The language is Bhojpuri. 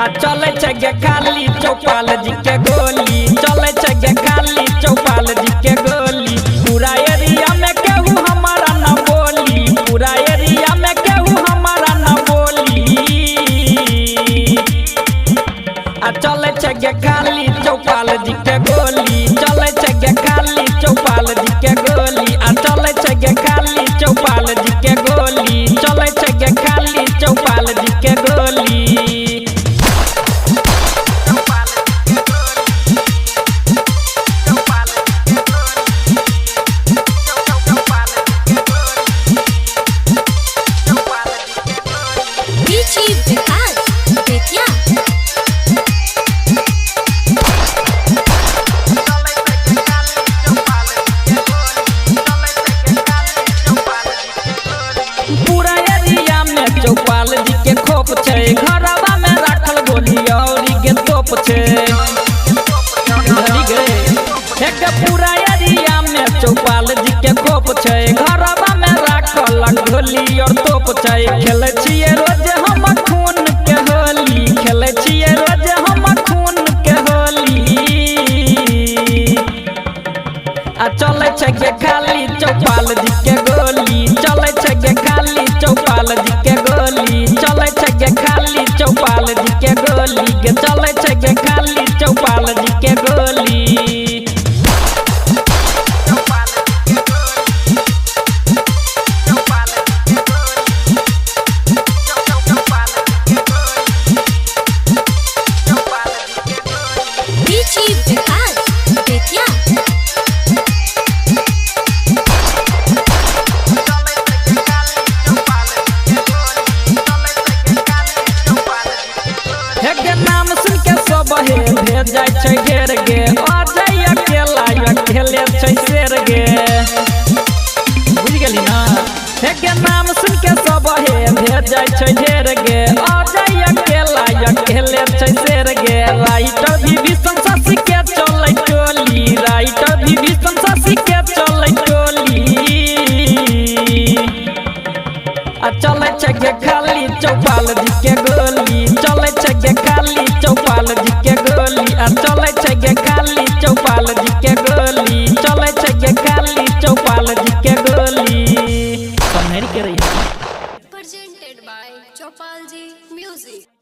चले छे गे खाली चौपाल जी के गोली, चले छे गे खाली चौपाल जी के गोली। पूरा एरिया में केहू हमारा न बोली, पूरा एरिया में केहू हमारा न बोली। चले छे गे खाली चौपाल जी के गोली, चले छे गे खाली चौपाल जी के गोली। चले छे गे खाली चौपाल जी के गोली, चले छे गे खाली चौपाल जी के गोली। पूरा एरिया में चौपाल जी के खोप छे, घरवा में रखल गोली और के तोप छे। पूरा एरिया में चौपाल जी के खोप छे, घरवा में रखल गोली और तोप छे। खेले छिए रोज हम खून के होली, खेले छिए रोज हम खून के होली। चले छे गे खाली चौपाल जी के गोली, चले छे गे खाली चौपाल जी के गोली, चले छे गे खाली चौपाल जी के गोली, चले छे गे खाली चौपाल जी के गोली। नाम सुन के सब भेज जाय छै घेर गे, आ जाय अकेला अकेले छै शेर गे। बुझ गेली ना? हे नाम सुन के सब भेज जाय छै घेर गे, आ जाय अकेला अकेले छै शेर गे। राइटर विभीषण शशि के चलै टोली, राइटर विभीषण शशि के चलै टोली। चले छे गे खाली चौपाल जी के गोली, चले छे गे खाली चौपाल जी के गोली। चले छे गे खाली चौपाल जी के गोली, चले छे गे खाली चौपाल जी के गोली। Presented by Chopalji Music।